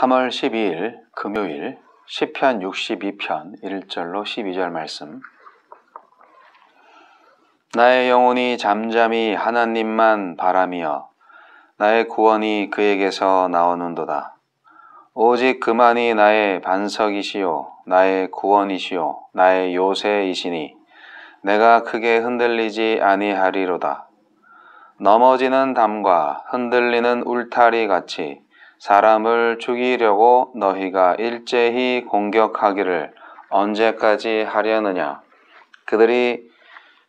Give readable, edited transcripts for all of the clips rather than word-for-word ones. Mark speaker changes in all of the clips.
Speaker 1: 3월 12일 금요일 시편 62편 1절로 12절 말씀. 나의 영혼이 잠잠히 하나님만 바라며 나의 구원이 그에게서 나오는도다. 오직 그만이 나의 반석이시요 나의 구원이시요 나의 요새이시니 내가 크게 흔들리지 아니하리로다. 넘어지는 담과 흔들리는 울타리 같이 사람을 죽이려고 너희가 일제히 공격하기를 언제까지 하려느냐. 그들이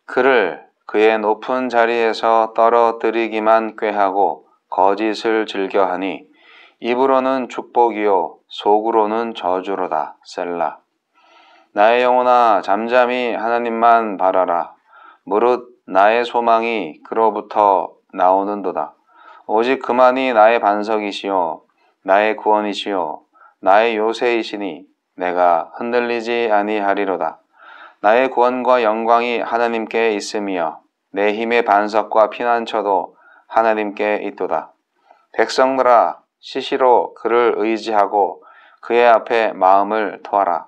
Speaker 1: 그를 그의 높은 자리에서 떨어뜨리기만 꾀하고 거짓을 즐겨하니 입으로는 축복이요 속으로는 저주로다. 셀라. 나의 영혼아 잠잠히 하나님만 바라라. 무릇 나의 소망이 그로부터 나오는도다. 오직 그만이 나의 반석이시요 나의 구원이시요 나의 요새이시니 내가 흔들리지 아니하리로다. 나의 구원과 영광이 하나님께 있으며 내 힘의 반석과 피난처도 하나님께 있도다. 백성들아 시시로 그를 의지하고 그의 앞에 마음을 토하라.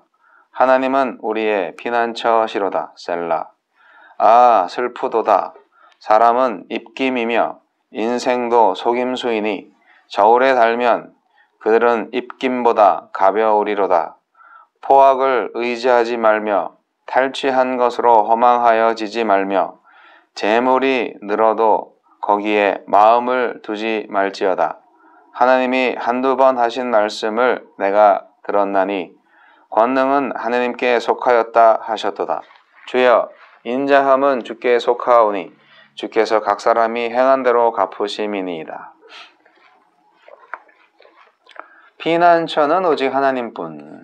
Speaker 1: 하나님은 우리의 피난처시로다. 셀라. 아 슬프도다. 사람은 입김이며 인생도 속임수이니 저울에 달면 그들은 입김보다 가벼우리로다. 포악을 의지하지 말며 탈취한 것으로 허망하여지지 말며 재물이 늘어도 거기에 마음을 두지 말지어다. 하나님이 한두 번 하신 말씀을 내가 들었나니 권능은 하나님께 속하였다 하셨도다. 주여 인자함은 주께 속하오니 주께서 각 사람이 행한 대로 갚으심이니이다. 피난처는 오직 하나님뿐.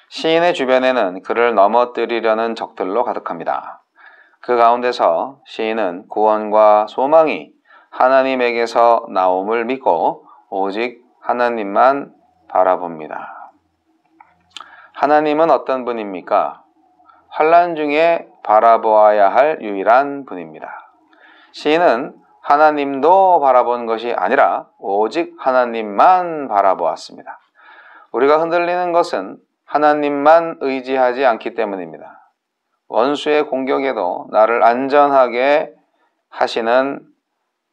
Speaker 1: 시인의 주변에는 그를 넘어뜨리려는 적들로 가득합니다. 그 가운데서 시인은 구원과 소망이 하나님에게서 나옴을 믿고 오직 하나님만 바라봅니다. 하나님은 어떤 분입니까? 환난 중에 바라보아야 할 유일한 분입니다. 시인은 하나님도 바라본 것이 아니라 오직 하나님만 바라보았습니다. 우리가 흔들리는 것은 하나님만 의지하지 않기 때문입니다. 원수의 공격에도 나를 안전하게 하시는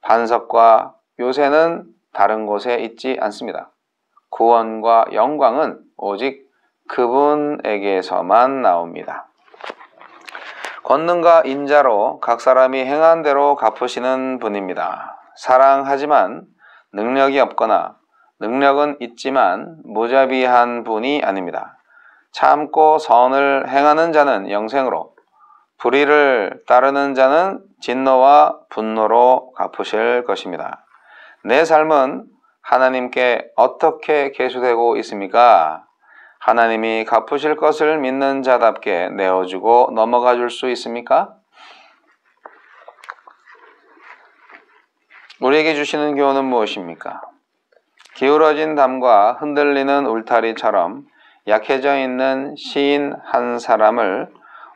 Speaker 1: 반석과 요새는 다른 곳에 있지 않습니다. 구원과 영광은 오직 그분에게서만 나옵니다. 권능과 인자로 각 사람이 행한 대로 갚으시는 분입니다. 사랑하지만 능력이 없거나 능력은 있지만 무자비한 분이 아닙니다. 참고 선을 행하는 자는 영생으로, 불의를 따르는 자는 진노와 분노로 갚으실 것입니다. 내 삶은 하나님께 어떻게 계수되고 있습니까? 하나님이 갚으실 것을 믿는 자답게 내어주고 넘어가 줄 수 있습니까? 우리에게 주시는 교훈은 무엇입니까? 기울어진 담과 흔들리는 울타리처럼 약해져 있는 시인 한 사람을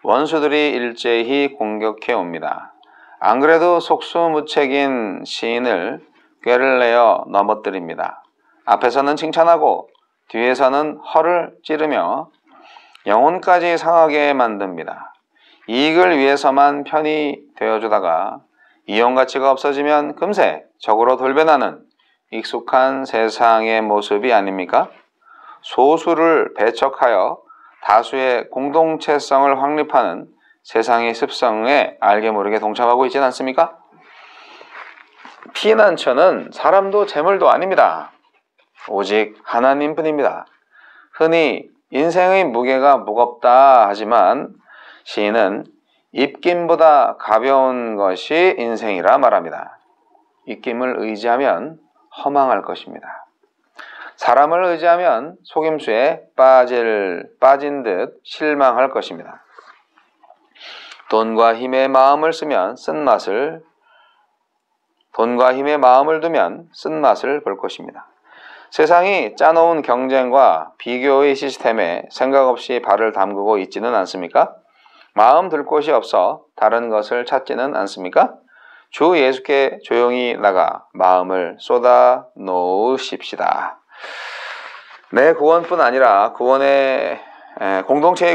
Speaker 1: 원수들이 일제히 공격해 옵니다. 안 그래도 속수무책인 시인을 꾀를 내어 넘어뜨립니다. 앞에서는 칭찬하고 뒤에서는 허를 찌르며 영혼까지 상하게 만듭니다. 이익을 위해서만 편히 되어주다가 이용가치가 없어지면 금세 적으로 돌변하는 익숙한 세상의 모습이 아닙니까? 소수를 배척하여 다수의 공동체성을 확립하는 세상의 습성에 알게 모르게 동참하고 있지는 않습니까? 피난처는 사람도 재물도 아닙니다. 오직 하나님뿐입니다. 흔히 인생의 무게가 무겁다 하지만 시인은 입김보다 가벼운 것이 인생이라 말합니다. 입김을 의지하면 허망할 것입니다. 사람을 의지하면 속임수에 빠진 듯 실망할 것입니다. 돈과 힘에 마음을 두면 쓴맛을 볼 것입니다. 세상이 짜놓은 경쟁과 비교의 시스템에 생각 없이 발을 담그고 있지는 않습니까? 마음 둘 곳이 없어 다른 것을 찾지는 않습니까? 주 예수께 조용히 나가 마음을 쏟아 놓으십시다. 내 구원뿐 아니라 공동체의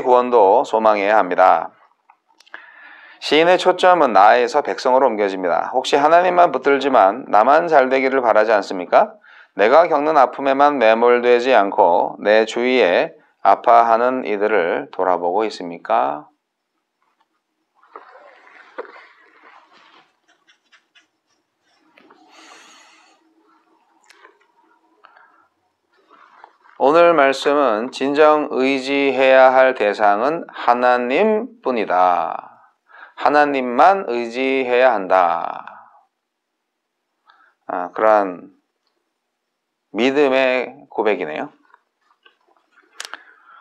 Speaker 1: 구원도 소망해야 합니다. 시인의 초점은 나에서 백성으로 옮겨집니다. 혹시 하나님만 붙들지만 나만 잘 되기를 바라지 않습니까? 내가 겪는 아픔에만 매몰되지 않고 내 주위에 아파하는 이들을 돌아보고 있습니까? 오늘 말씀은 진정 의지해야 할 대상은 하나님뿐이다. 하나님만 의지해야 한다. 그러한 믿음의 고백이네요.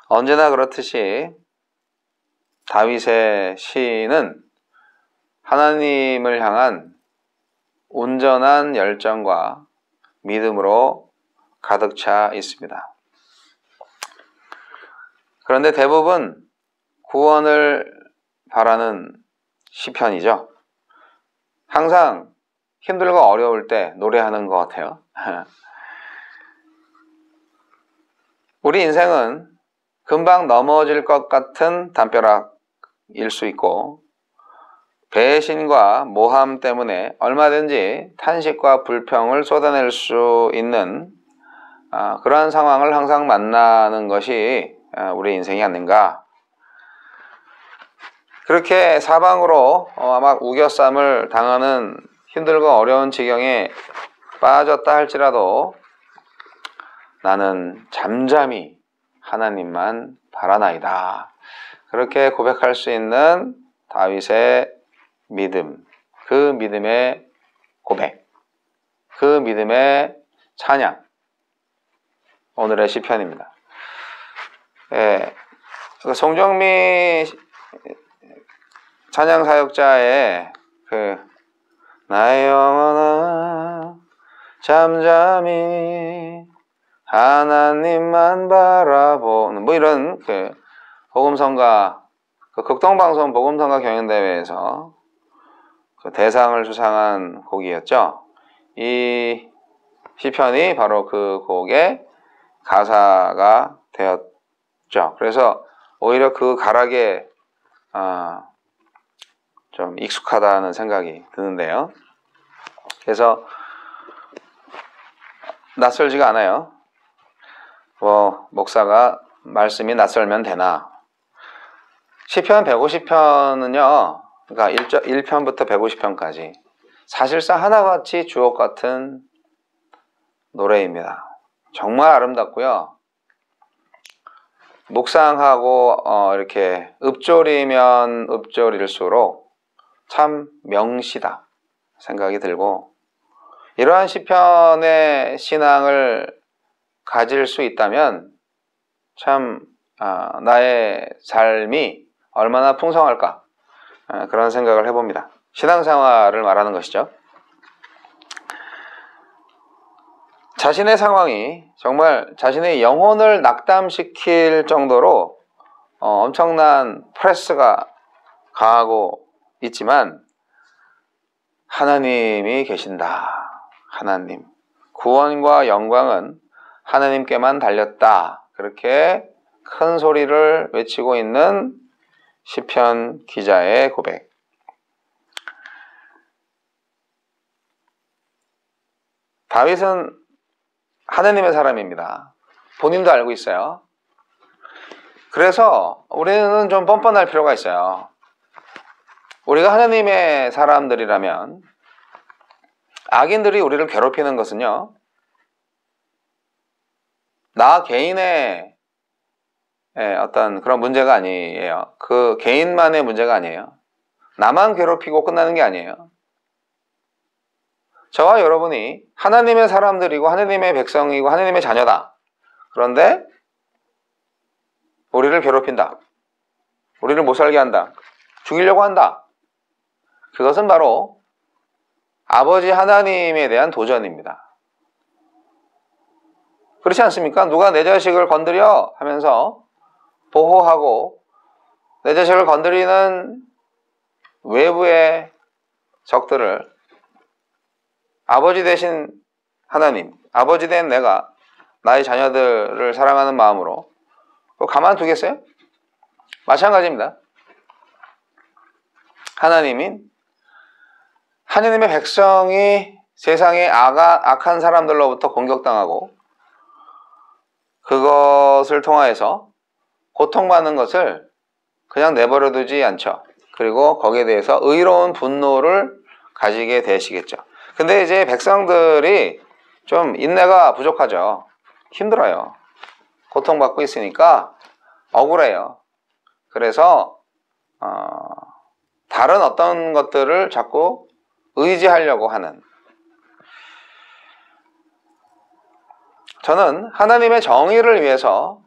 Speaker 1: 언제나 그렇듯이 다윗의 시는 하나님을 향한 온전한 열정과 믿음으로 가득 차 있습니다. 그런데 대부분 구원을 바라는 시편이죠. 항상 힘들고 어려울 때 노래하는 것 같아요. 우리 인생은 금방 넘어질 것 같은 담벼락일 수 있고 배신과 모함 때문에 얼마든지 탄식과 불평을 쏟아낼 수 있는 그러한 상황을 항상 만나는 것이 우리 인생이 아닌가. 그렇게 사방으로 막 우겨쌈을 당하는 힘들고 어려운 지경에 빠졌다 할지라도 나는 잠잠히 하나님만 바라나이다. 그렇게 고백할 수 있는 다윗의 믿음, 그 믿음의 고백, 그 믿음의 찬양, 오늘의 시편입니다. 송정미 찬양 사역자의 나의 영혼아 잠잠히 하나님만 바라보는 이런 복음성가 극동방송 복음성가 경연대회에서 대상을 수상한 곡이었죠. 이 시편이 바로 그 곡의 가사가 되었죠. 그래서 오히려 그 가락에 좀 익숙하다는 생각이 드는데요. 그래서 낯설지가 않아요. 목사가 말씀이 낯설면 되나. 시편 150편은요, 그러니까 1편부터 150편까지 사실상 하나같이 주옥 같은 노래입니다. 정말 아름답고요. 묵상하고 이렇게 읊조리면 읊조릴수록 참 명시다 생각이 들고, 이러한 시편의 신앙을 가질 수 있다면 참 나의 삶이 얼마나 풍성할까, 그런 생각을 해봅니다. 신앙생활을 말하는 것이죠. 자신의 상황이 정말 자신의 영혼을 낙담시킬 정도로 엄청난 프레스가 강하고 있지만 하나님이 계신다. 하나님. 구원과 영광은 하나님께만 달렸다. 그렇게 큰 소리를 외치고 있는 시편 기자의 고백. 다윗은 하나님의 사람입니다. 본인도 알고 있어요. 그래서 우리는 좀 뻔뻔할 필요가 있어요. 우리가 하나님의 사람들이라면 악인들이 우리를 괴롭히는 것은요, 나 개인의 어떤 그런 문제가 아니에요. 그 개인만의 문제가 아니에요. 나만 괴롭히고 끝나는 게 아니에요. 저와 여러분이 하나님의 사람들이고 하나님의 백성이고 하나님의 자녀다. 그런데 우리를 괴롭힌다. 우리를 못 살게 한다. 죽이려고 한다. 그것은 바로 아버지 하나님에 대한 도전입니다. 그렇지 않습니까? 누가 내 자식을 건드려 하면서 보호하고 내 자식을 건드리는 외부의 적들을 아버지 대신 하나님, 아버지 된 내가 나의 자녀들을 사랑하는 마음으로 가만두겠어요? 마찬가지입니다. 하나님의 백성이 세상의 악한 사람들로부터 공격당하고 그것을 통하여서 고통받는 것을 그냥 내버려 두지 않죠. 그리고 거기에 대해서 의로운 분노를 가지게 되시겠죠. 근데 이제 백성들이 좀 인내가 부족하죠. 힘들어요. 고통받고 있으니까 억울해요. 그래서 다른 어떤 것들을 자꾸 의지하려고 하는, 저는 하나님의 정의를 위해서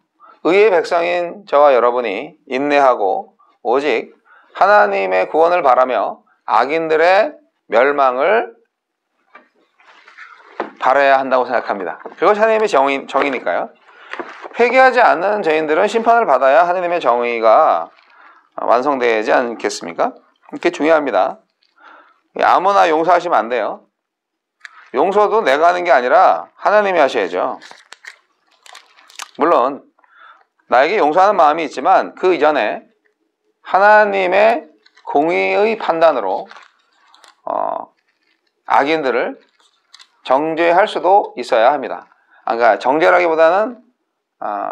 Speaker 1: 의의 백성인 저와 여러분이 인내하고 오직 하나님의 구원을 바라며 악인들의 멸망을 바라야 한다고 생각합니다. 그것이 하나님의 정의니까요. 회개하지 않는 죄인들은 심판을 받아야 하나님의 정의가 완성되지 않겠습니까? 그게 중요합니다. 아무나 용서하시면 안 돼요. 용서도 내가 하는 게 아니라 하나님이 하셔야죠. 물론 나에게 용서하는 마음이 있지만 그 이전에 하나님의 공의의 판단으로 악인들을 정죄할 수도 있어야 합니다. 그러니까 정죄라기보다는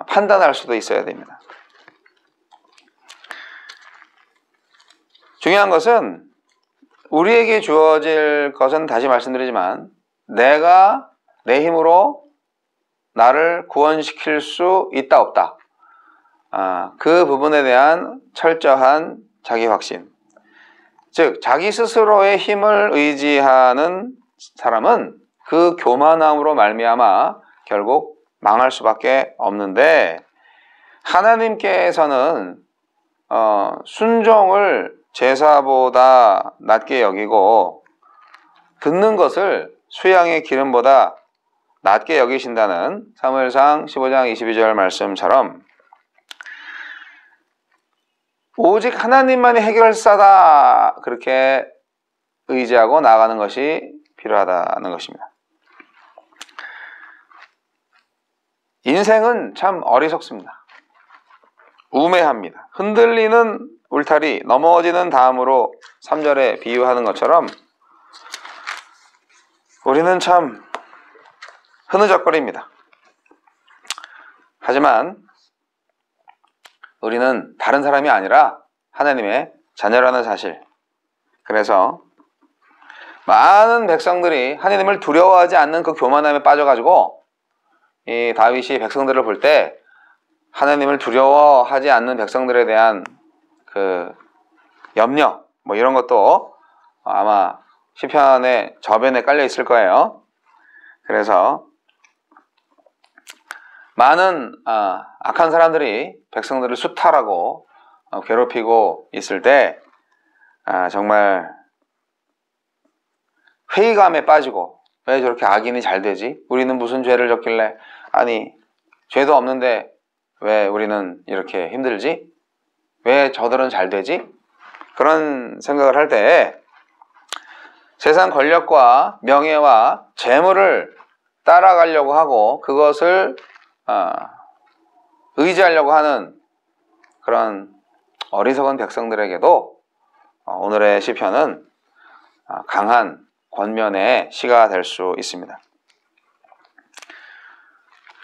Speaker 1: 판단할 수도 있어야 됩니다. 중요한 것은 우리에게 주어질 것은 다시 말씀드리지만 내가 내 힘으로 나를 구원시킬 수 있다 없다, 그 부분에 대한 철저한 자기 확신, 즉 자기 스스로의 힘을 의지하는 사람은 그 교만함으로 말미암아 결국 망할 수밖에 없는데, 하나님께서는 순종을 제사보다 낮게 여기고 듣는 것을 수양의 기름보다 낮게 여기신다는 사무엘상 15장 22절 말씀처럼 오직 하나님만이 해결사다, 그렇게 의지하고 나아가는 것이 필요하다는 것입니다. 인생은 참 어리석습니다. 우매합니다. 흔들리는 울타리, 넘어지는 담으로 3절에 비유하는 것처럼 우리는 참 흐느적거립니다. 하지만 우리는 다른 사람이 아니라 하나님의 자녀라는 사실, 그래서 많은 백성들이 하나님을 두려워하지 않는 그 교만함에 빠져가지고 이 다윗이 백성들을 볼 때 하나님을 두려워하지 않는 백성들에 대한 그 염려, 이런 것도 아마 시편의 저변에 깔려 있을 거예요. 그래서 많은 악한 사람들이 백성들을 수탈하고 괴롭히고 있을 때 정말 회의감에 빠지고, 왜 저렇게 악인이 잘 되지? 우리는 무슨 죄를 졌길래, 아니 죄도 없는데 왜 우리는 이렇게 힘들지? 왜 저들은 잘 되지? 그런 생각을 할 때 세상 권력과 명예와 재물을 따라가려고 하고 그것을 의지하려고 하는 그런 어리석은 백성들에게도 오늘의 시편은 강한 권면의 시가 될 수 있습니다.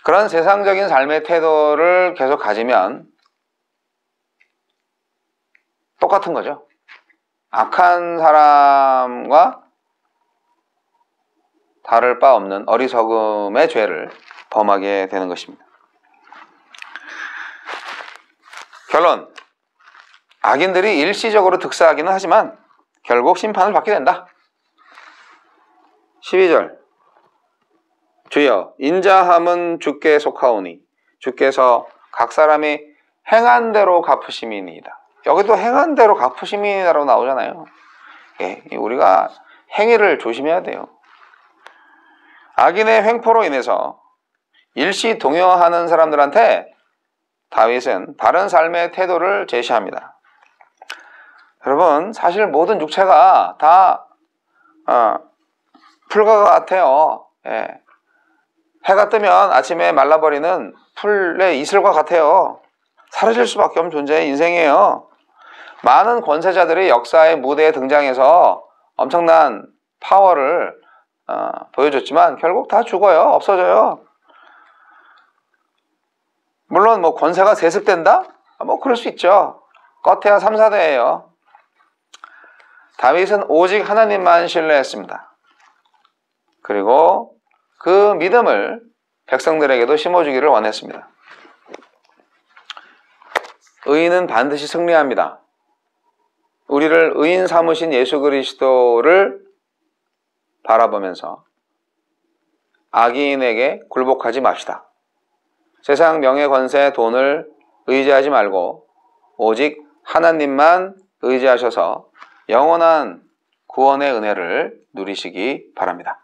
Speaker 1: 그런 세상적인 삶의 태도를 계속 가지면 똑같은 거죠. 악한 사람과 다를 바 없는 어리석음의 죄를 범하게 되는 것입니다. 결론, 악인들이 일시적으로 득사하기는 하지만 결국 심판을 받게 된다. 12절, 주여 인자함은 주께 속하오니 주께서 각 사람이 행한 대로 갚으심이니이다. 여기도 행한 대로 갚으심이라고 나오잖아요. 우리가 행위를 조심해야 돼요. 악인의 횡포로 인해서 일시 동요하는 사람들한테 다윗은 바른 삶의 태도를 제시합니다. 여러분, 사실 모든 육체가 다 풀과 같아요. 해가 뜨면 아침에 말라버리는 풀의 이슬과 같아요. 사라질 수밖에 없는 존재의 인생이에요. 많은 권세자들이 역사의 무대에 등장해서 엄청난 파워를 보여줬지만 결국 다 죽어요. 없어져요. 물론 뭐 권세가 세습된다? 뭐 그럴 수 있죠. 껏해야 3, 4대예요. 다윗은 오직 하나님만 신뢰했습니다. 그리고 그 믿음을 백성들에게도 심어주기를 원했습니다. 의인은 반드시 승리합니다. 우리를 의인 삼으신 예수 그리스도를 바라보면서 악인에게 굴복하지 맙시다. 세상 명예, 권세, 돈을 의지하지 말고 오직 하나님만 의지하셔서 영원한 구원의 은혜를 누리시기 바랍니다.